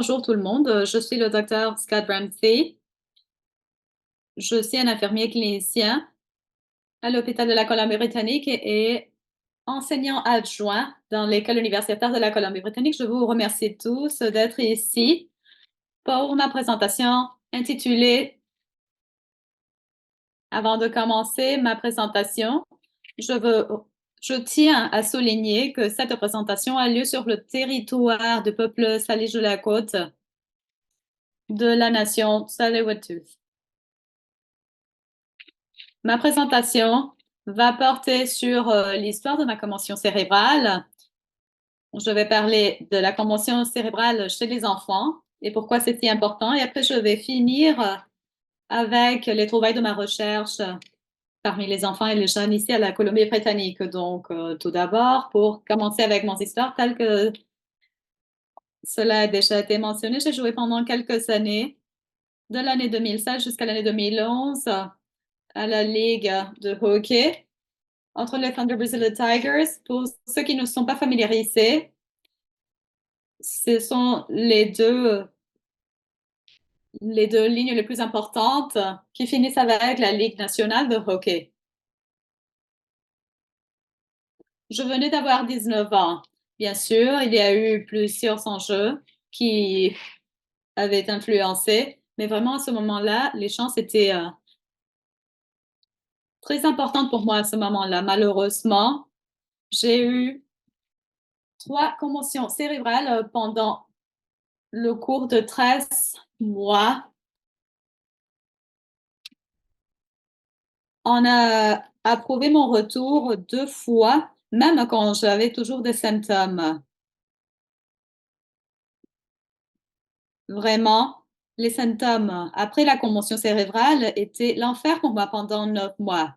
bonjour tout le monde. Je suis le docteur Scott Ramsey. Je suis un infirmier clinicien à l'hôpital de la Colombie-Britannique et enseignant adjoint dans l'école universitaire de la Colombie-Britannique. Je vous remercie tous d'être ici pour ma présentation intitulée Avant de commencer ma présentation, je tiens à souligner que cette présentation a lieu sur le territoire du peuple Salish-de-la-Côte de la nation Tsleil-Waututh. Ma présentation va porter sur l'histoire de ma commotion cérébrale. Je vais parler de la commotion cérébrale chez les enfants et pourquoi c'est si important. Et après, je vais finir avec les trouvailles de ma recherche parmi les enfants et les jeunes ici à la Colombie-Britannique. Donc, tout d'abord, pour commencer avec mon histoire, telle que cela a déjà été mentionné, j'ai joué pendant quelques années, de l'année 2016 jusqu'à l'année 2011, à la Ligue de hockey entre les Thunderbirds et les Tigers. Pour ceux qui ne sont pas familiarisés, ce sont les deux lignes les plus importantes qui finissent avec la Ligue nationale de hockey. Je venais d'avoir 19 ans. Bien sûr, il y a eu plusieurs enjeux qui avaient influencé, mais vraiment à ce moment-là, les chances étaient très importantes pour moi à ce moment-là. Malheureusement, j'ai eu 3 commotions cérébrales pendant le cours de 13 mois. On a approuvé mon retour 2 fois, même quand j'avais toujours des symptômes. Vraiment, les symptômes après la commotion cérébrale étaient l'enfer pour moi pendant 9 mois.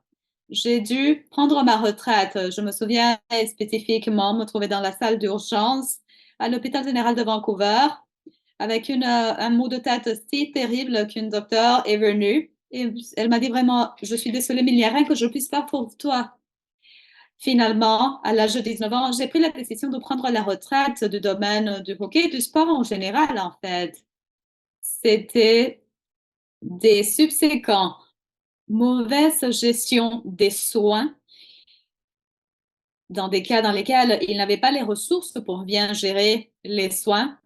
J'ai dû prendre ma retraite. Je me souviens spécifiquement me trouver dans la salle d'urgence à l'hôpital général de Vancouver avec un mot de tête si terrible qu'une docteure est venue et elle m'a dit vraiment, je suis désolée, mais il n'y a rien que je puisse faire pour toi. Finalement, à l'âge de 19 ans, j'ai pris la décision de prendre la retraite du domaine du hockey et du sport en général, en fait. C'était des subséquents, mauvaise gestion des soins dans des cas dans lesquels ils n'avaient pas les ressources pour bien gérer les soins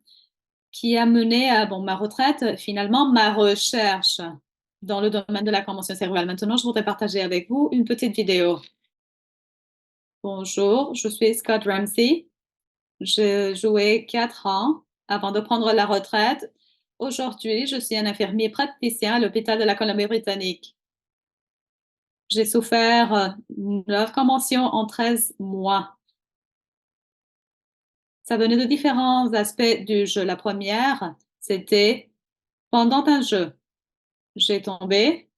qui a mené à ma retraite, finalement, ma recherche dans le domaine de la commotion cérébrale. Maintenant, je voudrais partager avec vous une petite vidéo. Bonjour, je suis Scott Ramsey. J'ai joué 4 ans avant de prendre la retraite. Aujourd'hui, je suis un infirmier praticien à l'hôpital de la Colombie-Britannique. J'ai souffert 9 commotions en 13 mois. Ça venait de différents aspects du jeu. La première, c'était pendant un jeu. J'ai tombé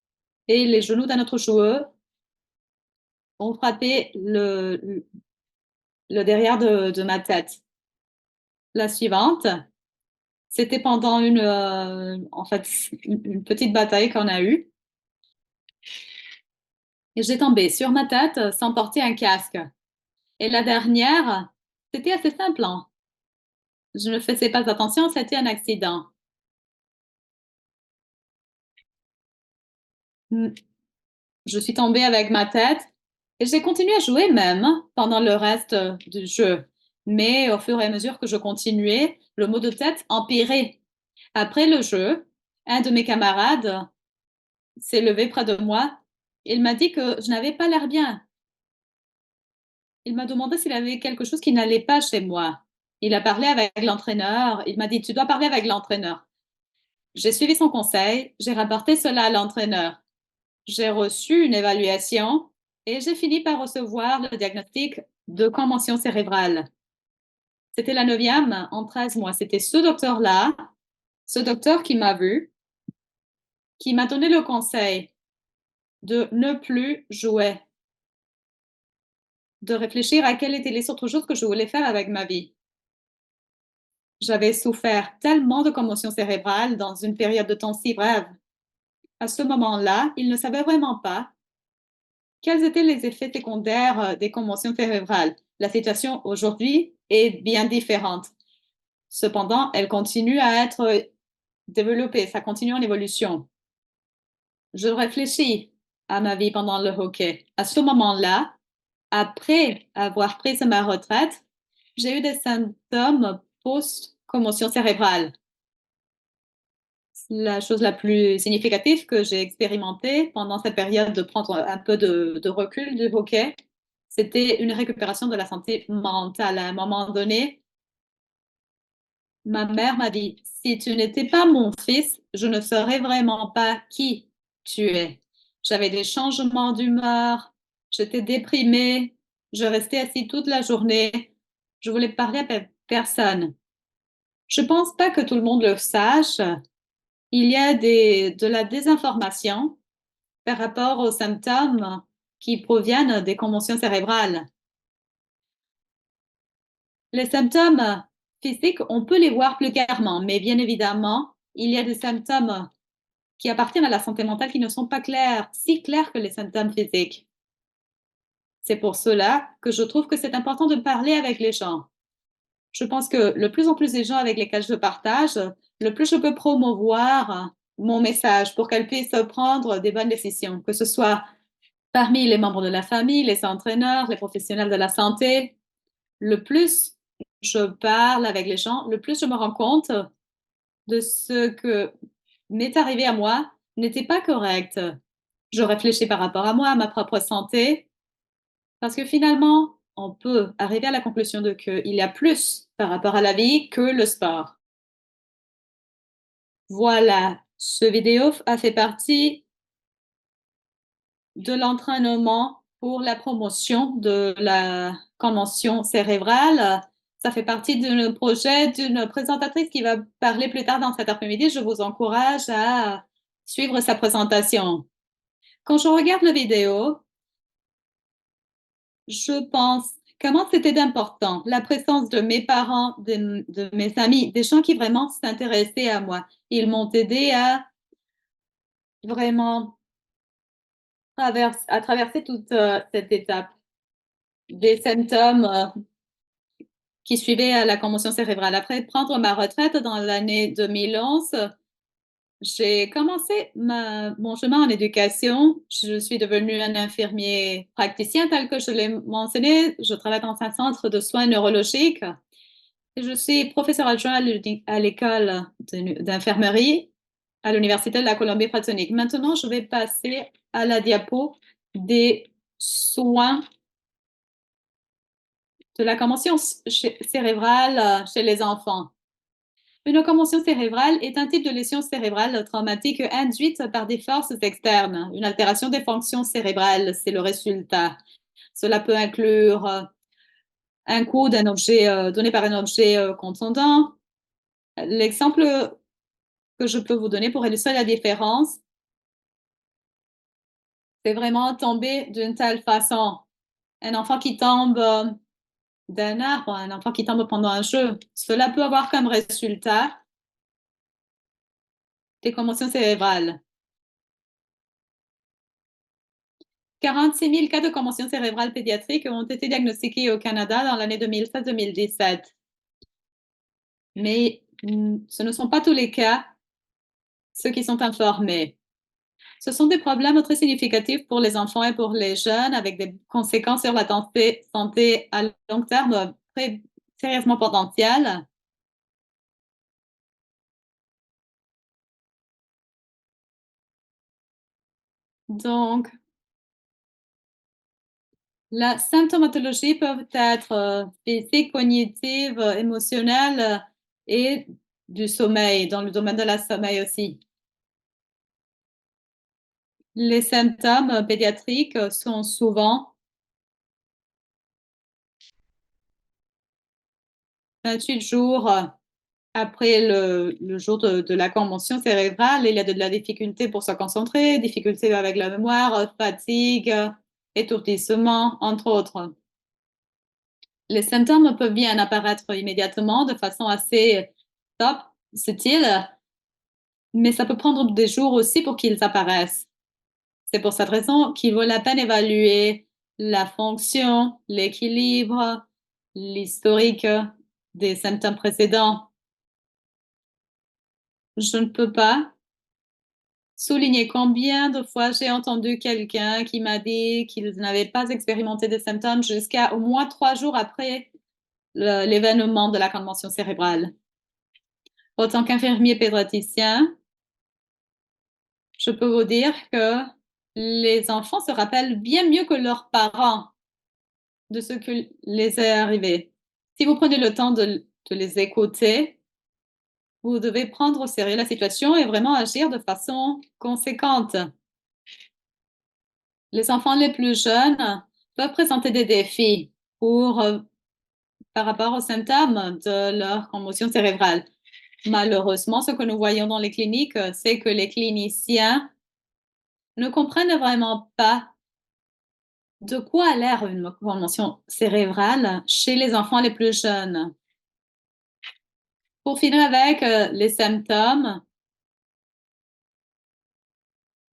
et les genoux d'un autre joueur ont frappé le derrière de ma tête. La suivante, c'était pendant en fait, une petite bataille qu'on a eue. Et j'ai tombé sur ma tête sans porter un casque. Et la dernière, c'était assez simple, hein. Je ne faisais pas attention, c'était un accident. Je suis tombée avec ma tête et j'ai continué à jouer même pendant le reste du jeu. Mais au fur et à mesure que je continuais, le maux de tête empirait. Après le jeu, un de mes camarades s'est levé près de moi. Il m'a dit que je n'avais pas l'air bien. Il m'a demandé s'il avait quelque chose qui n'allait pas chez moi. Il a parlé avec l'entraîneur. Il m'a dit, tu dois parler avec l'entraîneur. J'ai suivi son conseil. J'ai rapporté cela à l'entraîneur. J'ai reçu une évaluation et j'ai fini par recevoir le diagnostic de commotion cérébrale. C'était la 9e en 13 mois. C'était ce docteur-là, ce docteur qui m'a vu, qui m'a donné le conseil de ne plus jouer, de réfléchir à quelles étaient les autres choses que je voulais faire avec ma vie. J'avais souffert tellement de commotion cérébrale dans une période de temps si brève. À ce moment-là, il ne savait vraiment pas quels étaient les effets secondaires des commotions cérébrales. La situation aujourd'hui est bien différente. Cependant, elle continue à être développée, ça continue en évolution. Je réfléchis à ma vie pendant le hockey. À ce moment-là, après avoir pris ma retraite, j'ai eu des symptômes post-commotion cérébrale. La chose la plus significative que j'ai expérimentée pendant cette période de prendre un peu de recul du hockey, c'était une récupération de la santé mentale. À un moment donné, ma mère m'a dit, si tu n'étais pas mon fils, je ne saurais vraiment pas qui tu es. J'avais des changements d'humeur, j'étais déprimée, je restais assise toute la journée, je voulais parler à personne. Je pense pas que tout le monde le sache. Il y a de la désinformation par rapport aux symptômes qui proviennent des commotions cérébrales. Les symptômes physiques, on peut les voir plus clairement, mais bien évidemment, il y a des symptômes qui appartiennent à la santé mentale qui ne sont pas clairs, si clairs que les symptômes physiques. C'est pour cela que je trouve que c'est important de parler avec les gens. Je pense que le plus en plus des gens avec lesquels je partage, le plus je peux promouvoir mon message pour qu'elles puissent prendre des bonnes décisions, que ce soit parmi les membres de la famille, les entraîneurs, les professionnels de la santé. Le plus je parle avec les gens, le plus je me rends compte de ce que m'est arrivé à moi n'était pas correct. Je réfléchis par rapport à moi, à ma propre santé, parce que finalement, on peut arriver à la conclusion de qu'il y a plus par rapport à la vie que le sport. Voilà, ce vidéo a fait partie de l'entraînement pour la promotion de la convention cérébrale. Ça fait partie d'un projet d'une présentatrice qui va parler plus tard dans cet après-midi. Je vous encourage à suivre sa présentation. Quand je regarde la vidéo, je pense comment c'était important, la présence de mes parents, de mes amis, des gens qui vraiment s'intéressaient à moi. Ils m'ont aidé à vraiment à traverser toute cette étape. Des symptômes qui suivaient la commotion cérébrale. Après prendre ma retraite dans l'année 2011, j'ai commencé mon chemin en éducation. Je suis devenue un infirmier praticien, tel que je l'ai mentionné. Je travaille dans un centre de soins neurologiques. Et je suis professeur adjoint à l'école d'infirmerie à l'Université de la Colombie-Britannique. Maintenant, je vais passer à la diapo des soins de la commotion cérébrale chez les enfants. Une commotion cérébrale est un type de lésion cérébrale traumatique induite par des forces externes. Une altération des fonctions cérébrales, c'est le résultat. Cela peut inclure un coup d'un objet donné par un objet contondant. L'exemple que je peux vous donner pour illustrer la différence, c'est vraiment tomber d'une telle façon. Un enfant qui tombe d'un arbre, un enfant qui tombe pendant un jeu, cela peut avoir comme résultat des commotions cérébrales. 46 000 cas de commotion cérébrale pédiatrique ont été diagnostiqués au Canada dans l'année 2016-2017. Mais ce ne sont pas tous les cas, ceux qui sont informés. Ce sont des problèmes très significatifs pour les enfants et pour les jeunes, avec des conséquences sur la santé à long terme très sérieusement potentielles. Donc, la symptomatologie peut être physique, cognitive, émotionnelle et du sommeil, dans le domaine de la sommeil aussi. Les symptômes pédiatriques sont souvent 28 jours après le jour de la commotion cérébrale. Il y a de la difficulté pour se concentrer, difficulté avec la mémoire, fatigue, étourdissement, entre autres. Les symptômes peuvent bien apparaître immédiatement de façon assez top, subtile, mais ça peut prendre des jours aussi pour qu'ils apparaissent. C'est pour cette raison qu'il vaut la peine d'évaluer la fonction, l'équilibre, l'historique des symptômes précédents. Je ne peux pas souligner combien de fois j'ai entendu quelqu'un qui m'a dit qu'il n'avait pas expérimenté des symptômes jusqu'à au moins 3 jours après l'événement de la commotion cérébrale. En tant qu'infirmier pédiatricien, je peux vous dire que les enfants se rappellent bien mieux que leurs parents de ce qui les est arrivé. Si vous prenez le temps de les écouter, vous devez prendre au sérieux la situation et vraiment agir de façon conséquente. Les enfants les plus jeunes peuvent présenter des défis pour, par rapport aux symptômes de leur commotion cérébrale. Malheureusement, ce que nous voyons dans les cliniques, c'est que les cliniciens ne comprennent vraiment pas de quoi a l'air une commotion cérébrale chez les enfants les plus jeunes. Pour finir avec les symptômes,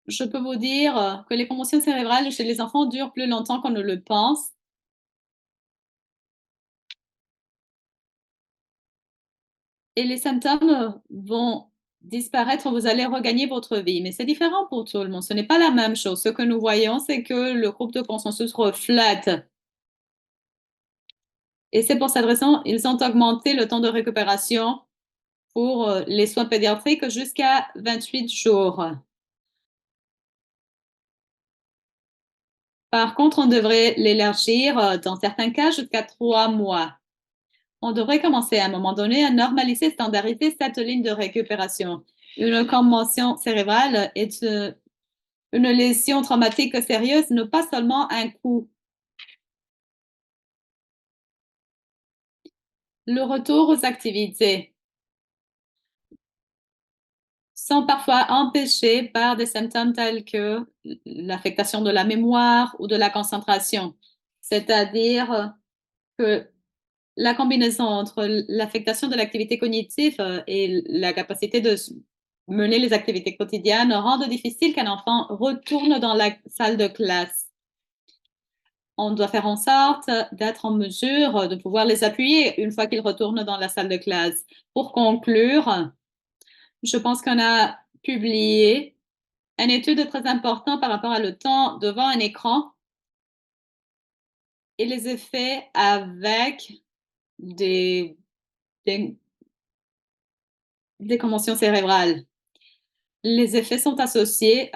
je peux vous dire que les commotions cérébrales chez les enfants durent plus longtemps qu'on ne le pense. Et les symptômes vont disparaître, vous allez regagner votre vie. Mais c'est différent pour tout le monde. Ce n'est pas la même chose. Ce que nous voyons, c'est que le groupe de consensus reflète. Et c'est pour cette raison, ils ont augmenté le temps de récupération pour les soins pédiatriques jusqu'à 28 jours. Par contre, on devrait l'élargir dans certains cas jusqu'à 3 mois. On devrait commencer à un moment donné à normaliser, standardiser cette ligne de récupération. Une commotion cérébrale est une lésion traumatique sérieuse, non pas seulement un coup. Le retour aux activités sont parfois empêchés par des symptômes tels que l'affectation de la mémoire ou de la concentration. C'est-à-dire que la combinaison entre l'affectation de l'activité cognitive et la capacité de mener les activités quotidiennes rendent difficile qu'un enfant retourne dans la salle de classe. On doit faire en sorte d'être en mesure de pouvoir les appuyer une fois qu'ils retournent dans la salle de classe. Pour conclure, je pense qu'on a publié une étude très importante par rapport à le temps devant un écran et les effets avec des, des, des commotions cérébrales. Les effets sont associés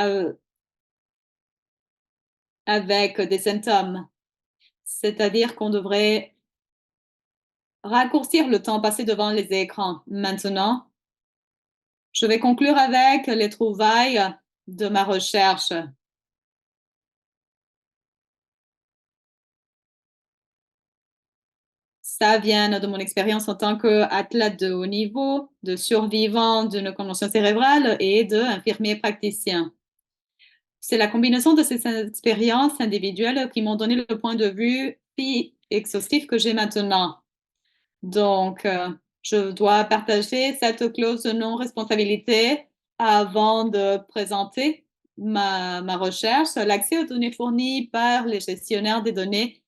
avec des symptômes, c'est-à-dire qu'on devrait raccourcir le temps passé devant les écrans. Maintenant, je vais conclure avec les trouvailles de ma recherche. Ça vient de mon expérience en tant qu'athlète de haut niveau, de survivant d'une commotion cérébrale et d'infirmier praticien. C'est la combinaison de ces expériences individuelles qui m'ont donné le point de vue exhaustif que j'ai maintenant. Donc, je dois partager cette clause de non-responsabilité avant de présenter ma recherche. L'accès aux données fournies par les gestionnaires des données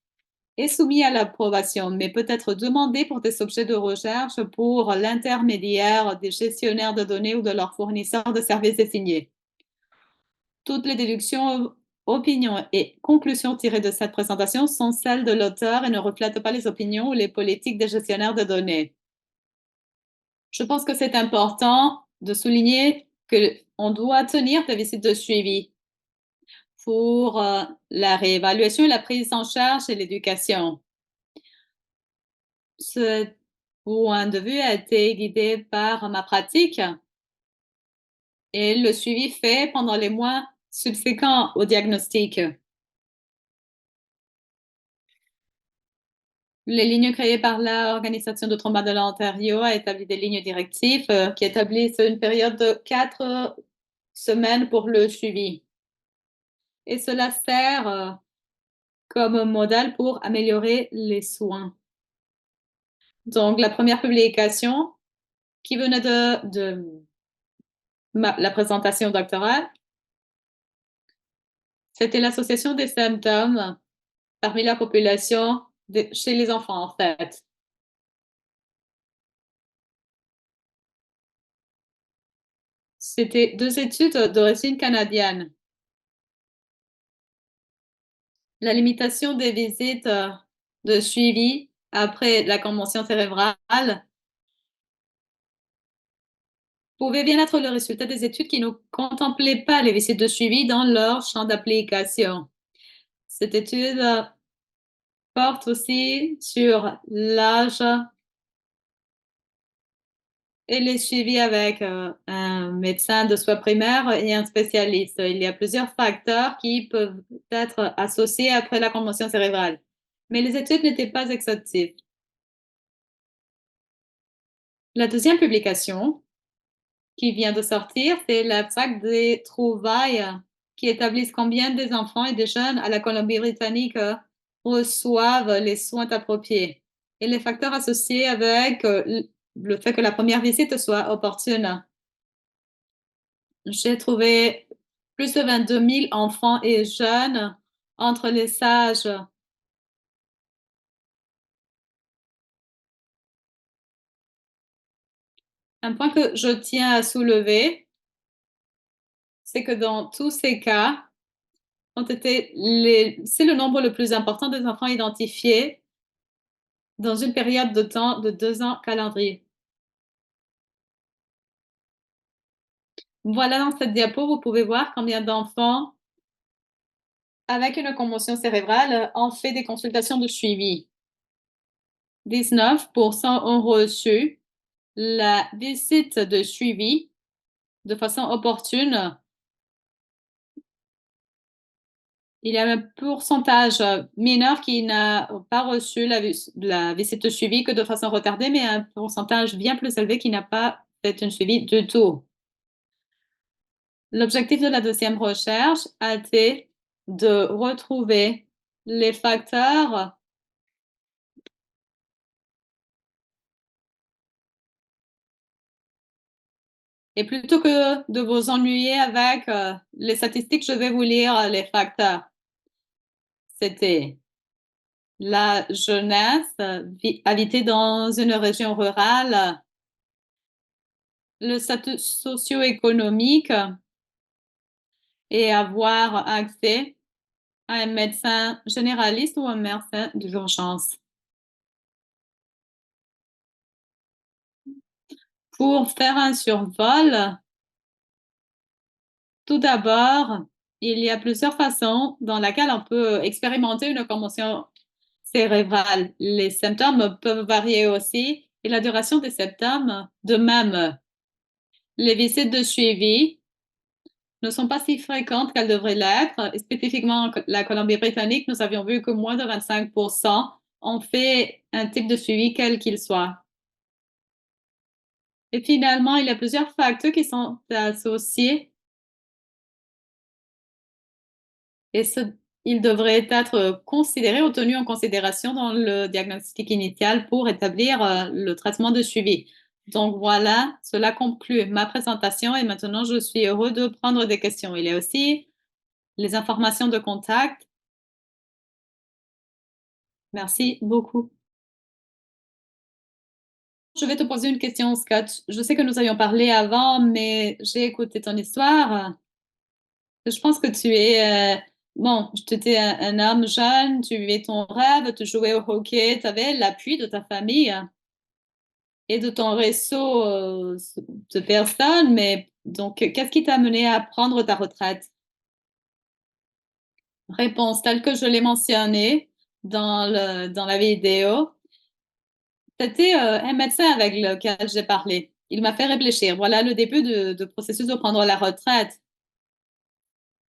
est soumis à l'approbation, mais peut être demandé pour des objets de recherche pour l'intermédiaire des gestionnaires de données ou de leurs fournisseurs de services désignés. Toutes les déductions, opinions et conclusions tirées de cette présentation sont celles de l'auteur et ne reflètent pas les opinions ou les politiques des gestionnaires de données. Je pense que c'est important de souligner qu'on doit tenir des visites de suivi pour la réévaluation et la prise en charge et l'éducation. Ce point de vue a été guidé par ma pratique et le suivi fait pendant les mois subséquents au diagnostic. Les lignes créées par l'Organisation de trauma de l'Ontario a établi des lignes directives qui établissent une période de 4 semaines pour le suivi. Et cela sert comme modèle pour améliorer les soins. Donc, la première publication qui venait de la présentation doctorale, c'était l'association des symptômes parmi la population chez les enfants, en fait. C'était 2 études d'origine canadienne. La limitation des visites, de suivi après la commotion cérébrale pouvait bien être le résultat des études qui ne contemplaient pas les visites de suivi dans leur champ d'application. Cette étude porte aussi sur l'âge et les suivis avec un médecin de soins primaires et un spécialiste. Il y a plusieurs facteurs qui peuvent être associés après la commotion cérébrale, mais les études n'étaient pas exhaustives. La deuxième publication qui vient de sortir, c'est l'abstract des trouvailles qui établissent combien des enfants et des jeunes à la Colombie-Britannique reçoivent les soins appropriés et les facteurs associés avec le fait que la première visite soit opportune. J'ai trouvé plus de 22 000 enfants et jeunes entre les âges un point que je tiens à soulever, c'est que dans tous ces cas, c'est le nombre le plus important des enfants identifiés dans une période de temps de 2 ans calendrier. Voilà, dans cette diapo, vous pouvez voir combien d'enfants avec une commotion cérébrale ont fait des consultations de suivi. 19% ont reçu la visite de suivi de façon opportune. Il y a un pourcentage mineur qui n'a pas reçu la visite de suivi que de façon retardée, mais un pourcentage bien plus élevé qui n'a pas fait un suivi du tout. L'objectif de la deuxième recherche a été de retrouver les facteurs et plutôt que de vous ennuyer avec les statistiques, je vais vous lire les facteurs. C'était la jeunesse, habiter dans une région rurale, le statut socio-économique et avoir accès à un médecin généraliste ou un médecin d'urgence. Pour faire un survol, tout d'abord, il y a plusieurs façons dans lesquelles on peut expérimenter une commotion cérébrale. Les symptômes peuvent varier aussi et la duration des symptômes de même. Les visites de suivi ne sont pas si fréquentes qu'elles devraient l'être. Spécifiquement, en la Colombie-Britannique, nous avions vu que moins de 25% ont fait un type de suivi quel qu'il soit. Et finalement, il y a plusieurs facteurs qui sont associés et ils devraient être considérés ou tenus en considération dans le diagnostic initial pour établir le traitement de suivi. Donc voilà, cela conclut ma présentation et maintenant je suis heureux de prendre des questions. Il y a aussi les informations de contact. Merci beaucoup. Je vais te poser une question, Scott. Je sais que nous avions parlé avant, mais j'ai écouté ton histoire. Je pense que tu es, bon, tu étais un homme jeune, tu vivais ton rêve, tu jouais au hockey, tu avais l'appui de ta famille et de ton réseau de personnes, mais donc, qu'est-ce qui t'a amené à prendre ta retraite? Réponse telle que je l'ai mentionné dans la vidéo. C'était un médecin avec lequel j'ai parlé. Il m'a fait réfléchir. Voilà le début de processus de prendre la retraite.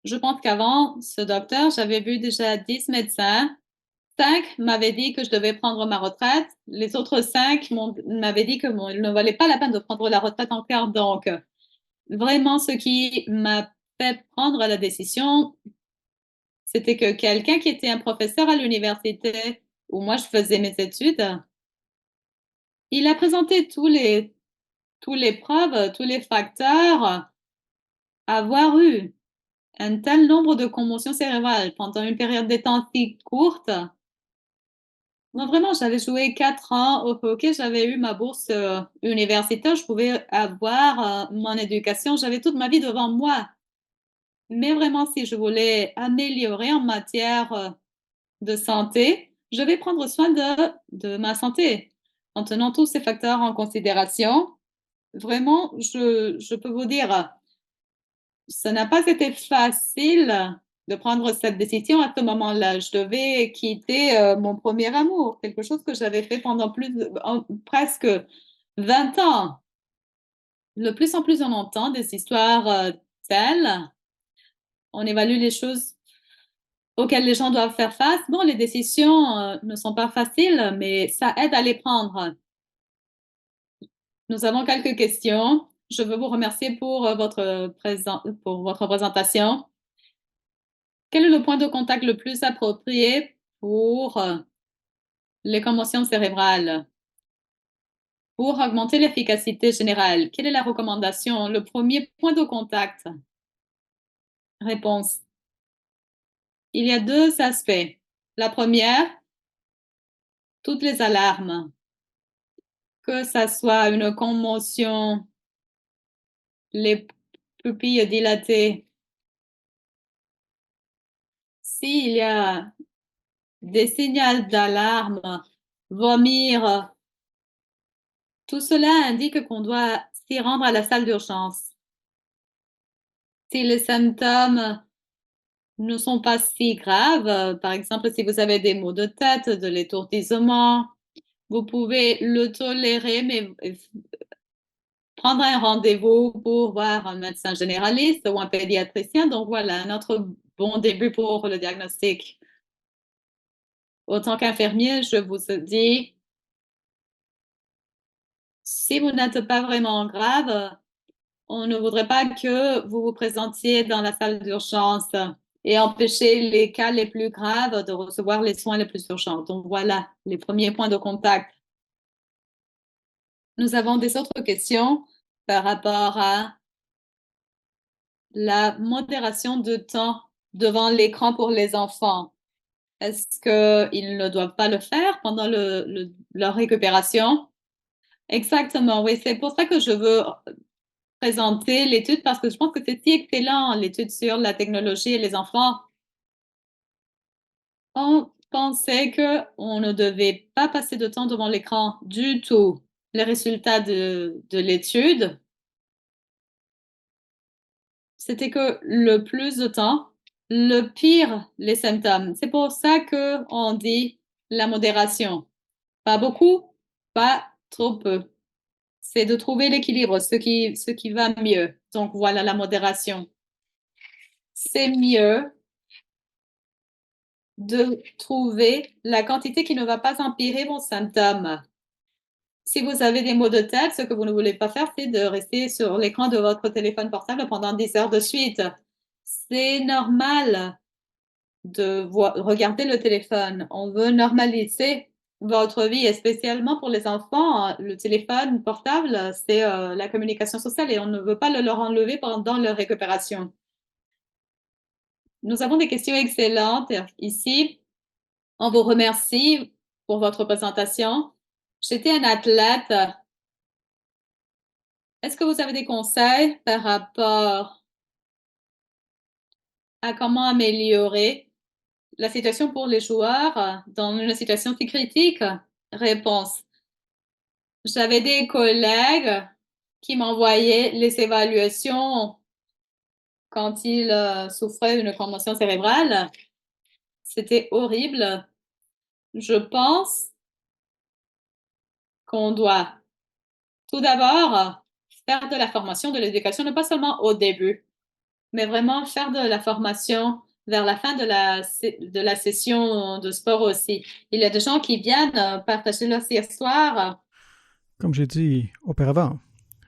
Je pense qu'avant ce docteur, j'avais vu déjà 10 médecins. 5 m'avaient dit que je devais prendre ma retraite. Les autres 5 m'avaient dit que bon, il ne valait pas la peine de prendre la retraite encore. Donc, vraiment, ce qui m'a fait prendre la décision, c'était que quelqu'un qui était un professeur à l'université où moi je faisais mes études, il a présenté tous les preuves, tous les facteurs, avoir eu un tel nombre de commotions cérébrales pendant une période de temps si courte Non, vraiment, j'avais joué 4 ans au hockey, j'avais eu ma bourse universitaire, je pouvais avoir mon éducation, j'avais toute ma vie devant moi. Mais vraiment, si je voulais améliorer en matière de santé, je vais prendre soin de ma santé en tenant tous ces facteurs en considération. Vraiment, je peux vous dire, ça n'a pas été facile de prendre cette décision à ce moment-là. Je devais quitter mon premier amour, quelque chose que j'avais fait pendant presque 20 ans. De plus en plus on entend des histoires telles, on évalue les choses auxquelles les gens doivent faire face. Bon, les décisions ne sont pas faciles, mais ça aide à les prendre. Nous avons quelques questions. Je veux vous remercier pour pour votre présentation. Quel est le point de contact le plus approprié pour les commotions cérébrales? Pour augmenter l'efficacité générale, quelle est la recommandation? Le premier point de contact. Réponse. Il y a 2 aspects. La première, toutes les alarmes, que ça soit une commotion, les pupilles dilatées. S'il y a des signaux d'alarme, vomir, tout cela indique qu'on doit s'y rendre à la salle d'urgence. Si les symptômes ne sont pas si graves, par exemple, si vous avez des maux de tête, de l'étourdissement, vous pouvez le tolérer, mais prendre un rendez-vous pour voir un médecin généraliste ou un pédiatricien. Donc voilà, un autre bon début pour le diagnostic. Autant qu'infirmier, je vous dis, si vous n'êtes pas vraiment grave, on ne voudrait pas que vous vous présentiez dans la salle d'urgence et empêcher les cas les plus graves de recevoir les soins les plus urgents. Donc voilà les premiers points de contact. Nous avons des autres questions par rapport à la modération de temps devant l'écran pour les enfants. Est-ce qu'ils ne doivent pas le faire pendant leur récupération? Exactement, oui, c'est pour ça que je veux présenter l'étude parce que je pense que c'est si excellent, l'étude sur la technologie et les enfants. On pensait qu'on ne devait pas passer de temps devant l'écran du tout. Les résultats de l'étude, c'était que le plus de temps, le pire les symptômes. C'est pour ça qu'on dit la modération. Pas beaucoup, pas trop peu. C'est de trouver l'équilibre, ce qui va mieux. Donc voilà la modération. C'est mieux de trouver la quantité qui ne va pas empirer vos symptômes. Si vous avez des maux de tête, ce que vous ne voulez pas faire, c'est de rester sur l'écran de votre téléphone portable pendant 10 heures de suite. C'est normal de regarder le téléphone. On veut normaliser votre vie et spécialement pour les enfants, le téléphone portable, c'est la communication sociale et on ne veut pas le leur enlever pendant leur récupération. Nous avons des questions excellentes ici. On vous remercie pour votre présentation. J'étais un athlète. Est-ce que vous avez des conseils par rapport à comment améliorer la situation pour les joueurs dans une situation si critique? Réponse. J'avais des collègues qui m'envoyaient les évaluations quand ils souffraient d'une commotion cérébrale. C'était horrible. Je pense qu'on doit tout d'abord faire de la formation, de l'éducation, non pas seulement au début, mais vraiment faire de la formation vers la fin de la session de sport aussi. Il y a des gens qui viennent partager leur histoire. Comme j'ai dit auparavant,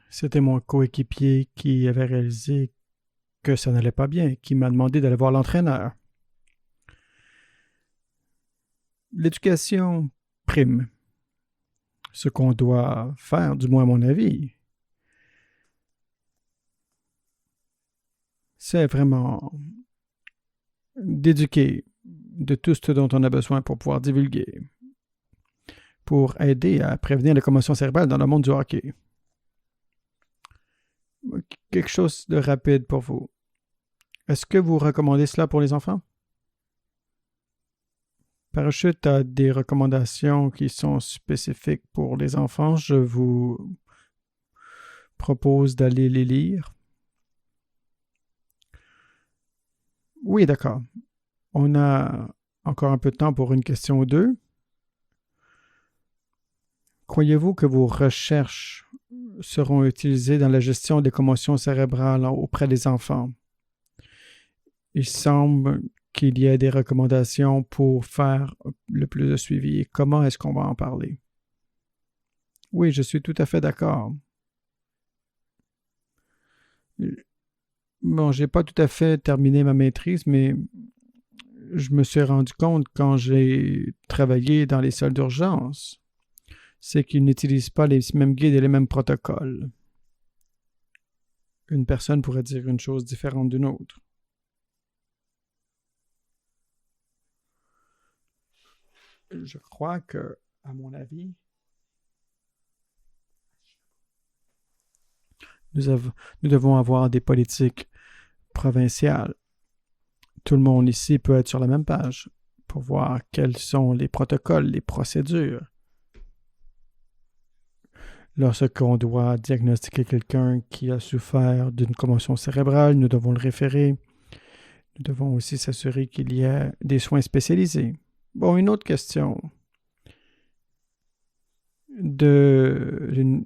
c'était mon coéquipier qui avait réalisé que ça n'allait pas bien, qui m'a demandé d'aller voir l'entraîneur. L'éducation prime. Ce qu'on doit faire, du moins à mon avis, c'est vraiment d'éduquer de tout ce dont on a besoin pour pouvoir divulguer. pour aider à prévenir les commotions cérébrales dans le monde du hockey. Quelque chose de rapide pour vous. Est-ce que vous recommandez cela pour les enfants? Parachute a des recommandations qui sont spécifiques pour les enfants. Je vous propose d'aller les lire. Oui, d'accord. On a encore un peu de temps pour une question ou deux. Croyez-vous que vos recherches seront utilisées dans la gestion des commotions cérébrales auprès des enfants? Il semble qu'il y ait des recommandations pour faire le plus de suivi. Comment est-ce qu'on va en parler? Oui, je suis tout à fait d'accord. Bon, j'ai pas tout à fait terminé ma maîtrise, mais je me suis rendu compte quand j'ai travaillé dans les salles d'urgence, c'est qu'ils n'utilisent pas les mêmes guides et les mêmes protocoles. Une personne pourrait dire une chose différente d'une autre. Je crois que, à mon avis, nous devons avoir des politiques provinciales. Tout le monde ici peut être sur la même page pour voir quels sont les protocoles, les procédures. Lorsqu'on doit diagnostiquer quelqu'un qui a souffert d'une commotion cérébrale, nous devons le référer. Nous devons aussi s'assurer qu'il y a des soins spécialisés. Bon, une autre question de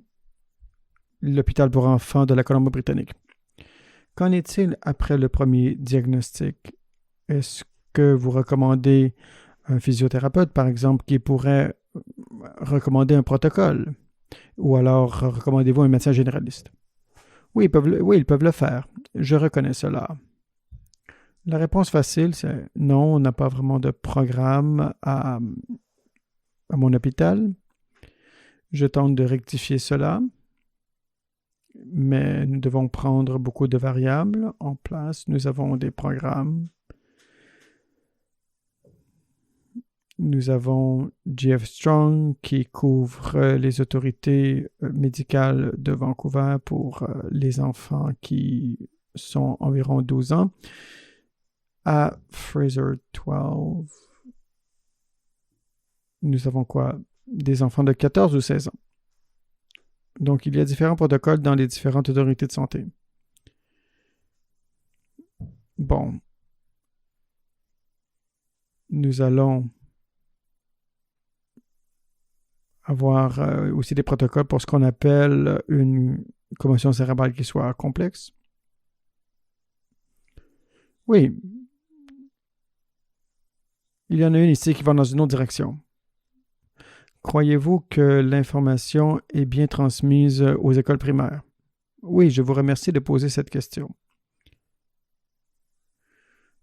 l'hôpital pour enfants de la Colombie-Britannique. Qu'en est-il après le premier diagnostic? Est-ce que vous recommandez un physiothérapeute, par exemple, qui pourrait recommander un protocole? Ou alors recommandez-vous un médecin généraliste? Oui, ils peuvent le faire. Je reconnais cela. La réponse facile, c'est non, on n'a pas vraiment de programme à mon hôpital. Je tente de rectifier cela, mais nous devons prendre beaucoup de variables en place. Nous avons des programmes. Nous avons GF Strong qui couvre les autorités médicales de Vancouver pour les enfants qui sont environ 12 ans. À Fraser 12, nous avons quoi? Des enfants de 14 ou 16 ans. Donc, il y a différents protocoles dans les différentes autorités de santé. Bon. Nous allons avoir aussi des protocoles pour ce qu'on appelle une commotion cérébrale qui soit complexe. Oui. Il y en a une ici qui va dans une autre direction. Croyez-vous que l'information est bien transmise aux écoles primaires? Oui, je vous remercie de poser cette question.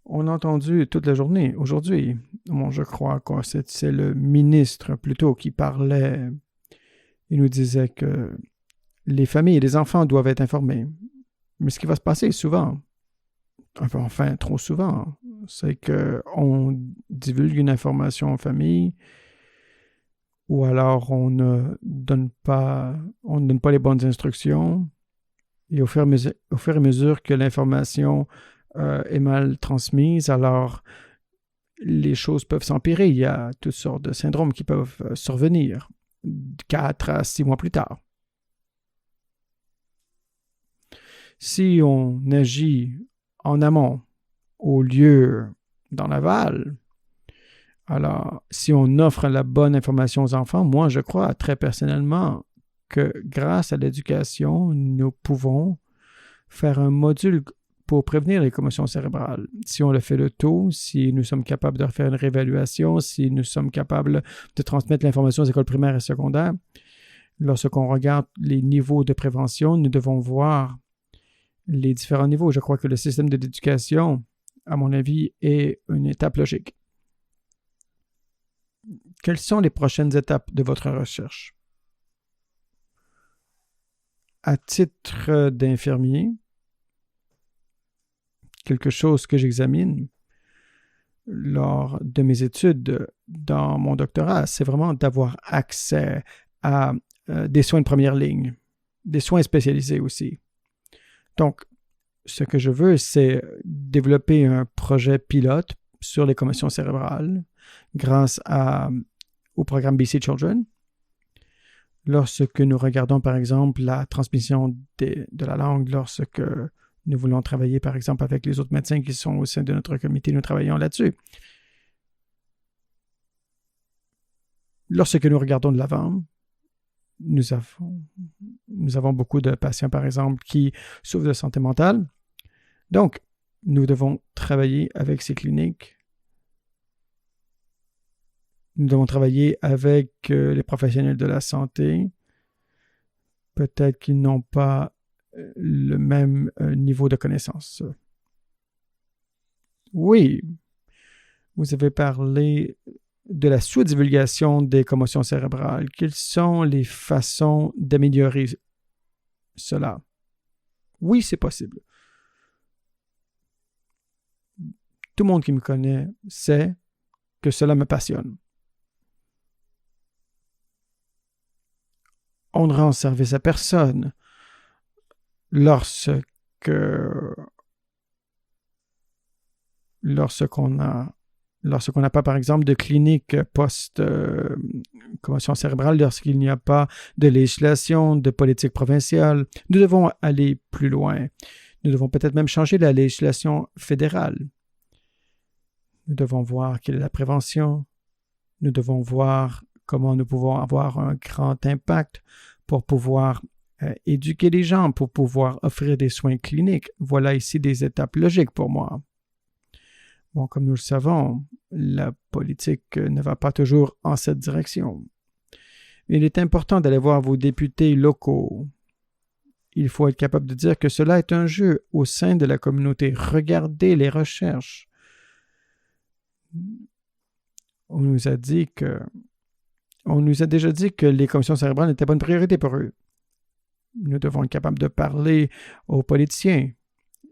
On a entendu toute la journée, aujourd'hui, bon, je crois que c'est le ministre plutôt qui parlait. Il nous disait que les familles et les enfants doivent être informés. Mais ce qui va se passer souvent, enfin trop souvent, c'est qu'on divulgue une information en famille ou alors on ne donne pas les bonnes instructions et au fur et à mesure que l'information est mal transmise, alors les choses peuvent s'empirer. Il y a toutes sortes de syndromes qui peuvent survenir 4 à 6 mois plus tard. Si on agit en amont au lieu dans l'aval, alors si on offre la bonne information aux enfants, moi je crois très personnellement que grâce à l'éducation, nous pouvons faire un module pour prévenir les commotions cérébrales. Si on le fait le tôt, si nous sommes capables de faire une réévaluation, si nous sommes capables de transmettre l'information aux écoles primaires et secondaires, lorsqu'on regarde les niveaux de prévention, nous devons voir les différents niveaux. Je crois que le système de l'éducation, à mon avis, est une étape logique. Quelles sont les prochaines étapes de votre recherche? À titre d'infirmier, quelque chose que j'examine, lors de mes études dans mon doctorat, c'est vraiment d'avoir accès à des soins de première ligne, des soins spécialisés aussi. Donc, ce que je veux, c'est développer un projet pilote sur les commotions cérébrales grâce au programme BC Children. Lorsque nous regardons, par exemple, la transmission de la langue, lorsque nous voulons travailler, par exemple, avec les autres médecins qui sont au sein de notre comité, nous travaillons là-dessus. Lorsque nous regardons de l'avant, nous avons beaucoup de patients, par exemple, qui souffrent de santé mentale. Donc, nous devons travailler avec ces cliniques. Nous devons travailler avec les professionnels de la santé. Peut-être qu'ils n'ont pas le même niveau de connaissance. Oui, vous avez parlé de la sous-divulgation des commotions cérébrales. Quelles sont les façons d'améliorer cela? Oui, c'est possible. Tout le monde qui me connaît sait que cela me passionne. On ne rend service à personne lorsqu'on n'a pas, par exemple, de clinique post-commotion cérébrale, lorsqu'il n'y a pas de législation, de politique provinciale. Nous devons aller plus loin. Nous devons peut-être même changer la législation fédérale. Nous devons voir quelle est la prévention. Nous devons voir comment nous pouvons avoir un grand impact pour pouvoir éduquer les gens, pour pouvoir offrir des soins cliniques. Voilà ici des étapes logiques pour moi. Bon, comme nous le savons, la politique ne va pas toujours en cette direction. Il est important d'aller voir vos députés locaux. Il faut être capable de dire que cela est un jeu au sein de la communauté. Regardez les recherches. On nous a déjà dit que les commotions cérébrales n'étaient pas une priorité pour eux. Nous devons être capables de parler aux politiciens.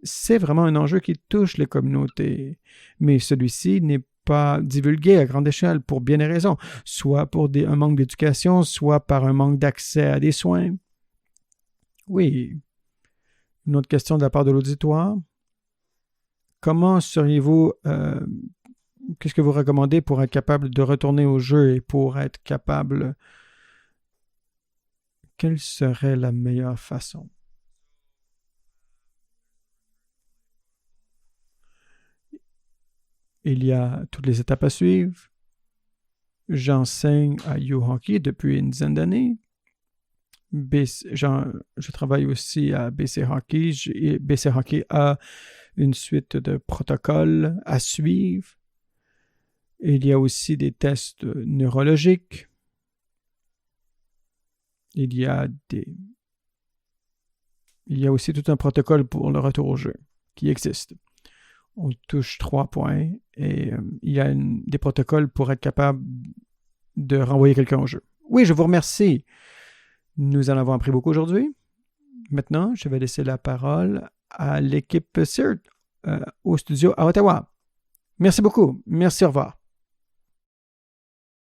C'est vraiment un enjeu qui touche les communautés, mais celui-ci n'est pas divulgué à grande échelle pour bien des raisons, soit pour un manque d'éducation, soit par un manque d'accès à des soins. Oui. Une autre question de la part de l'auditoire. Comment seriez-vous... qu'est-ce que vous recommandez pour être capable de retourner au jeu et pour être capable... Quelle serait la meilleure façon? Il y a toutes les étapes à suivre. J'enseigne à U-Hockey depuis une dizaine d'années. Je travaille aussi à BC Hockey. BC Hockey a une suite de protocoles à suivre. Il y a aussi des tests neurologiques. Il y a aussi tout un protocole pour le retour au jeu qui existe. On touche 3 points et il y a des protocoles pour être capable de renvoyer quelqu'un au jeu. Oui, je vous remercie. Nous en avons appris beaucoup aujourd'hui. Maintenant, je vais laisser la parole à l'équipe CIRT au studio à Ottawa. Merci beaucoup. Merci, au revoir.